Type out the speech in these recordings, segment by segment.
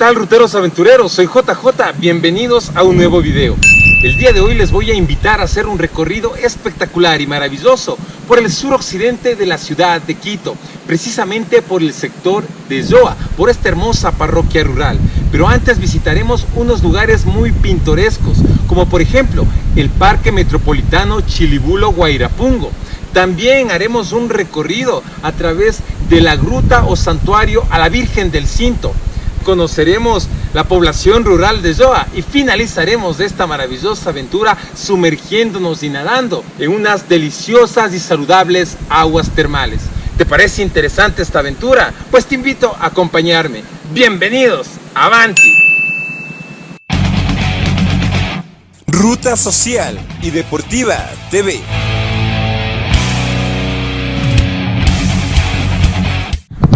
tal, ruteros aventureros? Soy JJ, bienvenidos a un nuevo video. El día de hoy les voy a invitar a hacer un recorrido espectacular y maravilloso por el suroccidente de la ciudad de Quito, precisamente por el sector de Yoa, por esta hermosa parroquia rural. Pero antes visitaremos unos lugares muy pintorescos, como por ejemplo el Parque Metropolitano Chilibulo Guairapungo. También haremos un recorrido a través de la gruta o santuario a la Virgen del Cinto. Conoceremos la población rural de Yoa y finalizaremos esta maravillosa aventura sumergiéndonos y nadando en unas deliciosas y saludables aguas termales. ¿Te parece interesante esta aventura? Pues te invito a acompañarme. Bienvenidos, avanti. Ruta Social y Deportiva TV.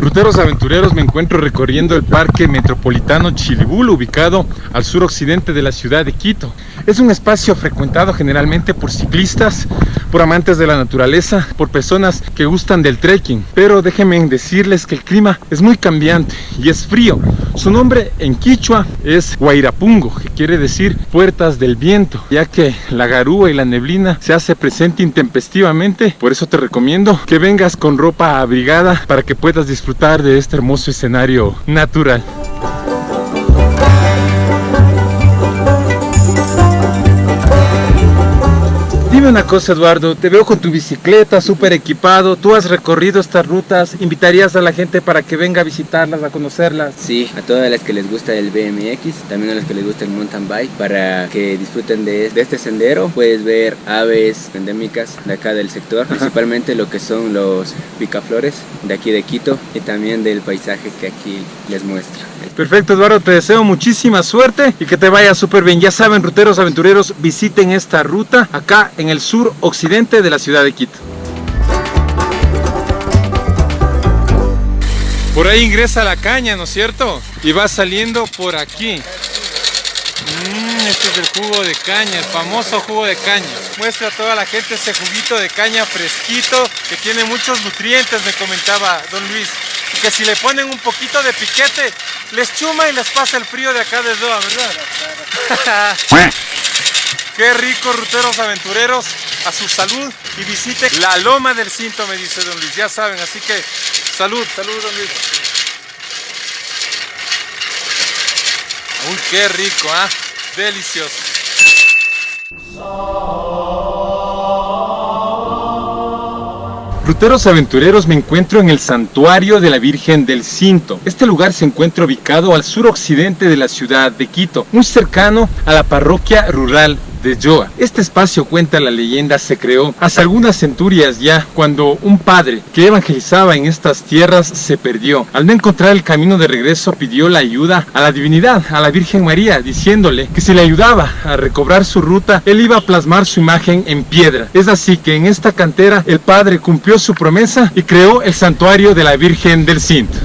Ruteros aventureros, me encuentro recorriendo el Parque Metropolitano Chilibulo, ubicado al suroccidente de la ciudad de Quito. Es un espacio frecuentado generalmente por ciclistas, por amantes de la naturaleza, por personas que gustan del trekking. Pero déjenme decirles que el clima es muy cambiante y es frío. Su nombre en quichua es Guairapungo, que quiere decir puertas del viento, ya que la garúa y la neblina se hace presente intempestivamente. Por eso te recomiendo que vengas con ropa abrigada para que puedas disfrutar de este hermoso escenario natural. Dime una cosa, Eduardo, te veo con tu bicicleta súper equipado. Tú has recorrido estas rutas, ¿invitarías a la gente para que venga a visitarlas, a conocerlas? Sí, a todas las que les gusta el BMX, también a las que les gusta el mountain bike, para que disfruten de este sendero. Puedes ver aves endémicas de acá del sector, principalmente lo que son los picaflores de aquí de Quito y también del paisaje que aquí les muestra. Perfecto, Eduardo, te deseo muchísima suerte y que te vaya súper bien. Ya saben, ruteros aventureros, visiten esta ruta acá en el sur occidente de la ciudad de Quito. Por ahí ingresa la caña, ¿no es cierto? Y va saliendo por aquí. Este es el jugo de caña, el famoso jugo de caña. Muestra a toda la gente ese juguito de caña fresquito que tiene muchos nutrientes, me comentaba don Luis. Y que si le ponen un poquito de piquete, les chuma y les pasa el frío de acá de Yoa, ¿verdad? Qué rico, ruteros aventureros, a su salud, y visiten la Loma del Cinto, me dice don Luis, ya saben, así que salud, salud don Luis. Uy, qué rico, ¿ah? Delicioso. Ruteros aventureros, me encuentro en el santuario de la Virgen del Cinto. Este lugar se encuentra ubicado al suroccidente de la ciudad de Quito, muy cercano a la parroquia rural de Yoa. Este espacio, cuenta la leyenda, se creó hace algunas centurias ya, cuando un padre que evangelizaba en estas tierras se perdió. Al no encontrar el camino de regreso, pidió la ayuda a la divinidad, a la Virgen María, diciéndole que si le ayudaba a recobrar su ruta, él iba a plasmar su imagen en piedra. Es así que en esta cantera el padre cumplió su promesa y creó el santuario de la Virgen del Cinto.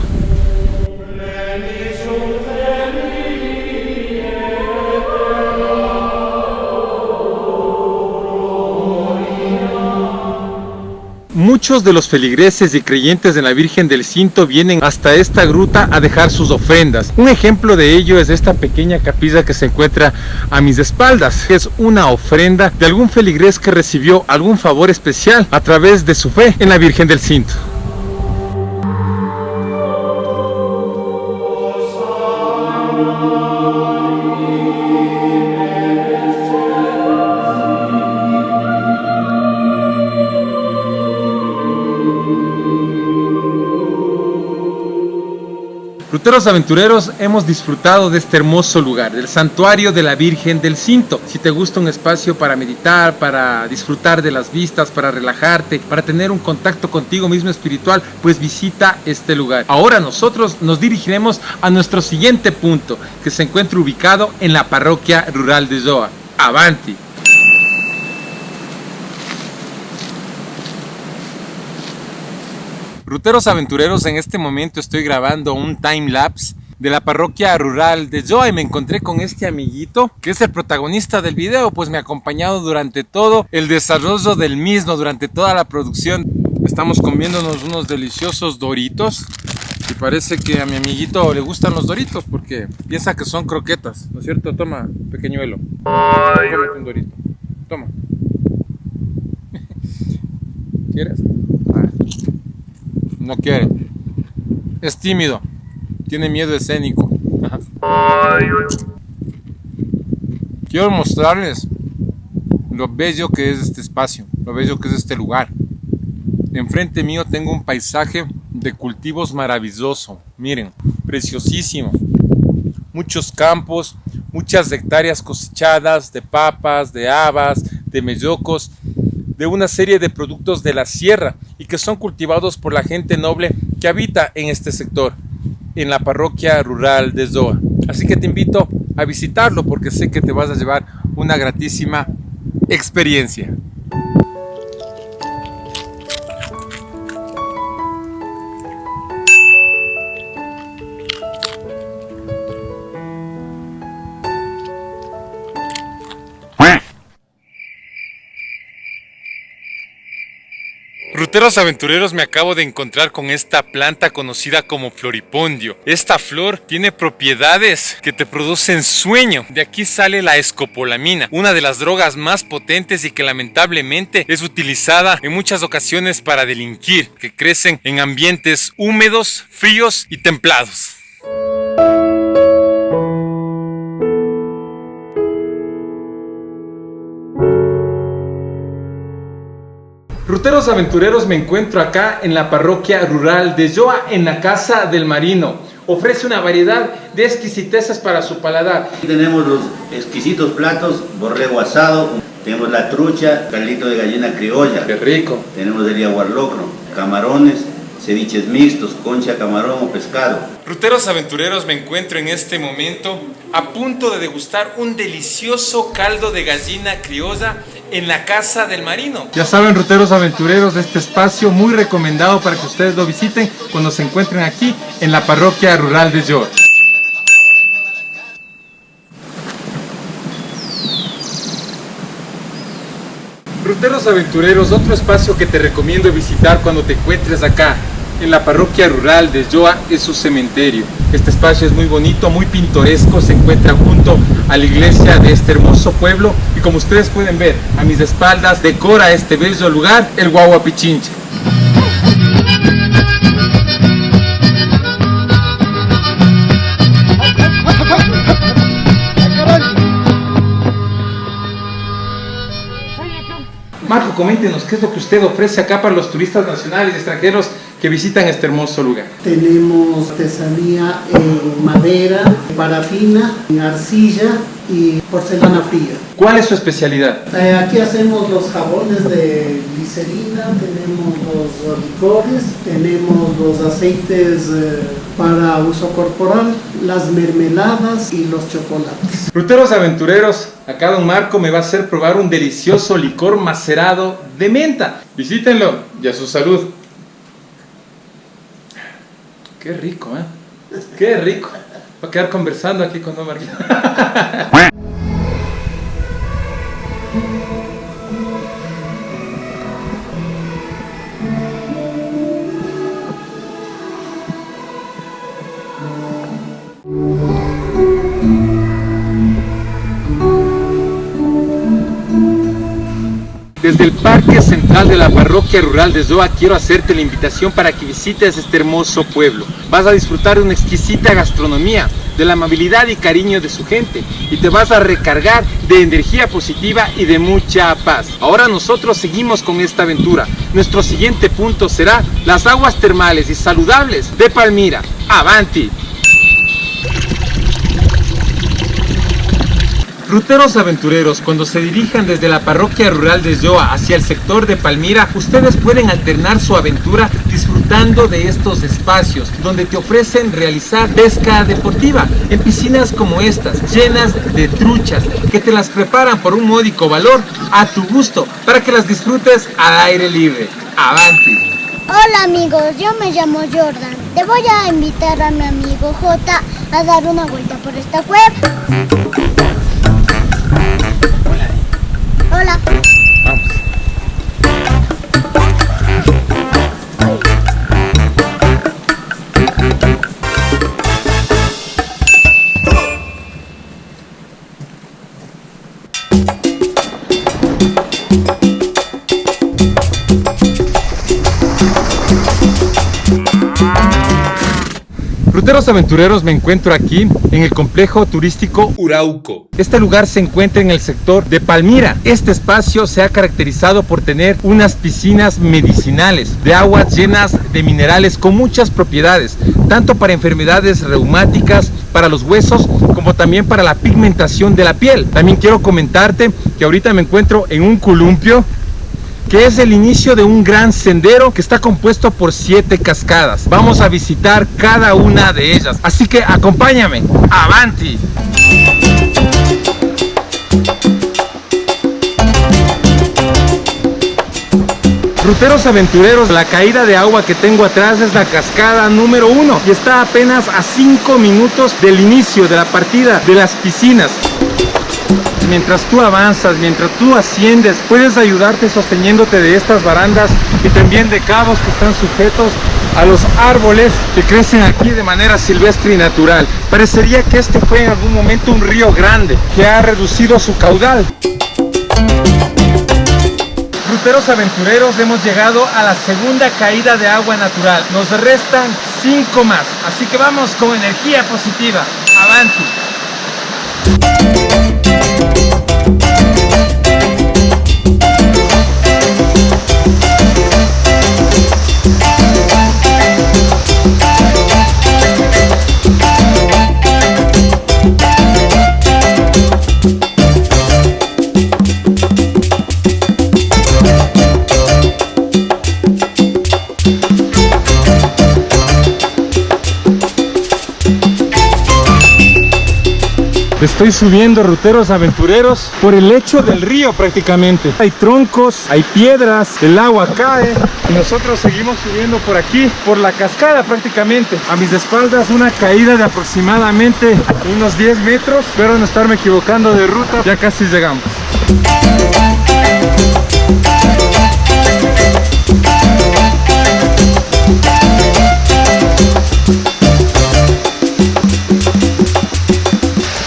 Muchos de los feligreses y creyentes de la Virgen del Cinto vienen hasta esta gruta a dejar sus ofrendas. Un ejemplo de ello es esta pequeña capilla que se encuentra a mis espaldas. Es una ofrenda de algún feligrés que recibió algún favor especial a través de su fe en la Virgen del Cinto. Ruteros aventureros, hemos disfrutado de este hermoso lugar, del santuario de la Virgen del Cinto. Si te gusta un espacio para meditar, para disfrutar de las vistas, para relajarte, para tener un contacto contigo mismo espiritual, pues visita este lugar. Ahora nosotros nos dirigiremos a nuestro siguiente punto, que se encuentra ubicado en la parroquia rural de Yoa. ¡Avanti! Ruteros aventureros, en este momento estoy grabando un time-lapse de la parroquia rural de Yoa y me encontré con este amiguito que es el protagonista del video, pues me ha acompañado durante todo el desarrollo del mismo, durante toda la producción. Estamos comiéndonos unos deliciosos doritos Y parece que a mi amiguito le gustan los Doritos porque piensa que son croquetas, ¿no es cierto? Toma, pequeñuelo. Cómete un Dorito. Toma. ¿Quieres? No quiere. Es tímido. Tiene miedo escénico. Quiero mostrarles lo bello que es este espacio, lo bello que es este lugar. Enfrente mío tengo un paisaje de cultivos maravilloso. Miren, preciosísimo. Muchos campos, muchas hectáreas cosechadas de papas, de habas, de mellocos, de una serie de productos de la sierra y que son cultivados por la gente noble que habita en este sector, en la parroquia rural de Zoa. Así que te invito a visitarlo porque sé que te vas a llevar una gratísima experiencia. Ruteros aventureros, me acabo de encontrar con esta planta conocida como floripondio. Esta flor tiene propiedades que te producen sueño. De aquí sale la escopolamina, una de las drogas más potentes y que lamentablemente es utilizada en muchas ocasiones para delinquir, que crecen en ambientes húmedos, fríos y templados. Ruteros aventureros, me encuentro acá en la parroquia rural de Zoa, en la Casa del Marino. Ofrece una variedad de exquisiteces para su paladar. Aquí tenemos los exquisitos platos, borrego asado, tenemos la trucha, caldito de gallina criolla. ¡Qué rico! Tenemos el yaguarlocro, camarones, ceviches mixtos, concha, camarón o pescado. Ruteros aventureros, me encuentro en este momento a punto de degustar un delicioso caldo de gallina criolla en la Casa del Marino. Ya saben, ruteros aventureros, de este espacio muy recomendado para que ustedes lo visiten cuando se encuentren aquí en la parroquia rural de Zoa. Ruteros aventureros, otro espacio que te recomiendo visitar cuando te encuentres acá en la parroquia rural de Zoa es su cementerio. Este espacio es muy bonito, muy pintoresco, se encuentra junto a la iglesia de este hermoso pueblo y como ustedes pueden ver a mis espaldas decora este bello lugar el Guaguapichinche. Marco, coméntenos qué es lo que usted ofrece acá para los turistas nacionales y extranjeros que visitan este hermoso lugar. Tenemos artesanía en madera, parafina, en arcilla y porcelana fría. ¿Cuál es su especialidad? Aquí hacemos los jabones de glicerina, tenemos los licores, tenemos los aceites para uso corporal, las mermeladas y los chocolates. Ruteros aventureros, acá don Marco me va a hacer probar un delicioso licor macerado de menta. Visítenlo y a su salud. Qué rico, ¿eh? Qué rico. Voy a quedar conversando aquí con don Marquito. Desde el Parque Central de la Parroquia Rural de Zoa quiero hacerte la invitación para que visites este hermoso pueblo. Vas a disfrutar de una exquisita gastronomía, de la amabilidad y cariño de su gente y te vas a recargar de energía positiva y de mucha paz. Ahora nosotros seguimos con esta aventura. Nuestro siguiente punto será las aguas termales y saludables de Palmira. ¡Avanti! Ruteros aventureros, cuando se dirijan desde la parroquia rural de Zoa hacia el sector de Palmira, ustedes pueden alternar su aventura disfrutando de estos espacios donde te ofrecen realizar pesca deportiva en piscinas como estas, llenas de truchas, que te las preparan por un módico valor a tu gusto para que las disfrutes al aire libre. ¡Avanti! Hola amigos, yo me llamo Jordan. Te voy a invitar a mi amigo J a dar una vuelta por esta web. Hola. Vamos. Ruteros aventureros, me encuentro aquí en el complejo turístico Urauco. Este lugar se encuentra en el sector de Palmira. Este espacio se ha caracterizado por tener unas piscinas medicinales de aguas llenas de minerales con muchas propiedades, tanto para enfermedades reumáticas, para los huesos, como también para la pigmentación de la piel. También quiero comentarte que ahorita me encuentro en un columpio, que es el inicio de un gran sendero que está compuesto por 7 cascadas. Vamos a visitar cada una de ellas, así que acompáñame. ¡Avanti! Ruteros aventureros, la caída de agua que tengo atrás es la cascada número 1 y está apenas a 5 minutos del inicio de la partida de las piscinas. Mientras tú avanzas, mientras tú asciendes, puedes ayudarte sosteniéndote de estas barandas y también de cabos que están sujetos a los árboles que crecen aquí de manera silvestre y natural. Parecería que este fue en algún momento un río grande que ha reducido su caudal. Ruteros aventureros, hemos llegado a la segunda caída de agua natural. Nos restan 5 más, así que vamos con energía positiva. ¡Avanti! Estoy subiendo, ruteros aventureros, por el lecho del río prácticamente. Hay troncos, hay piedras, el agua cae y nosotros seguimos subiendo por aquí, por la cascada prácticamente. A mis espaldas una caída de aproximadamente unos 10 metros. Espero no estarme equivocando de ruta, ya casi llegamos.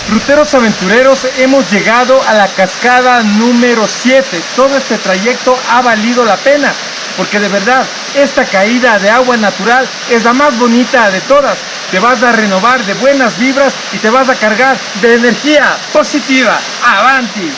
Ruteros aventureros, hemos llegado a la cascada número 7. Todo este trayecto ha valido la pena, porque de verdad, esta caída de agua natural es la más bonita de todas. Te vas a renovar de buenas vibras y te vas a cargar de energía positiva. ¡Avanti!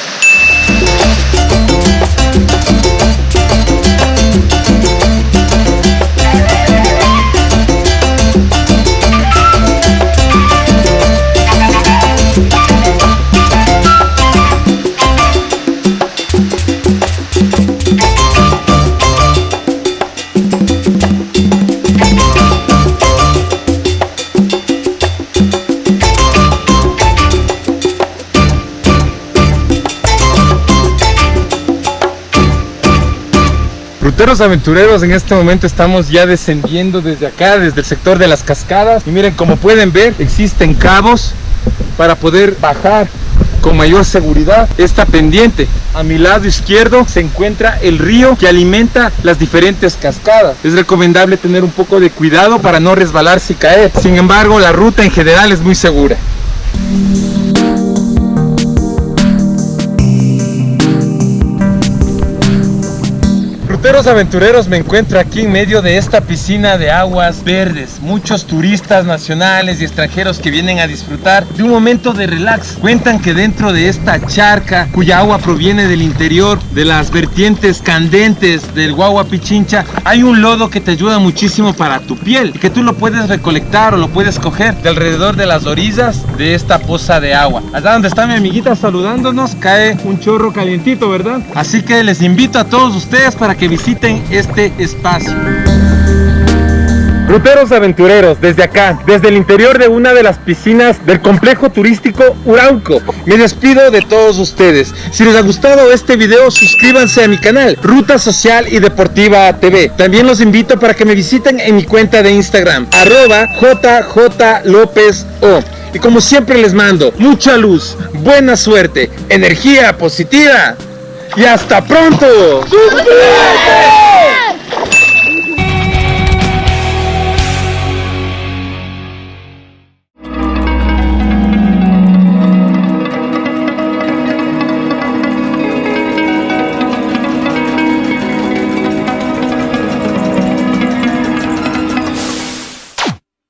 Ruteros aventureros, en este momento estamos ya descendiendo desde acá, desde el sector de las cascadas. Y miren, como pueden ver, existen cabos para poder bajar con mayor seguridad esta pendiente. A mi lado izquierdo se encuentra el río que alimenta las diferentes cascadas. Es recomendable tener un poco de cuidado para no resbalarse y caer. Sin embargo, la ruta en general es muy segura. Ruteros aventureros, me encuentro aquí en medio de esta piscina de aguas verdes. Muchos turistas nacionales y extranjeros que vienen a disfrutar de un momento de relax. Cuentan que dentro de esta charca, cuya agua proviene del interior de las vertientes candentes del Guagua Pichincha, hay un lodo que te ayuda muchísimo para tu piel y que tú lo puedes recolectar o lo puedes coger de alrededor de las orillas de esta poza de agua. Allá donde está mi amiguita saludándonos, cae un chorro calientito, ¿verdad? Así que les invito a todos ustedes para que visiten este espacio. Ruteros aventureros, desde acá, desde el interior de una de las piscinas del complejo turístico Urauco, me despido de todos ustedes. Si les ha gustado este video, suscríbanse a mi canal Ruta Social y Deportiva TV. También los invito para que me visiten en mi cuenta de Instagram, @JJLopezO. Y como siempre les mando mucha luz, buena suerte, energía positiva y hasta pronto. ¡Suscríbete!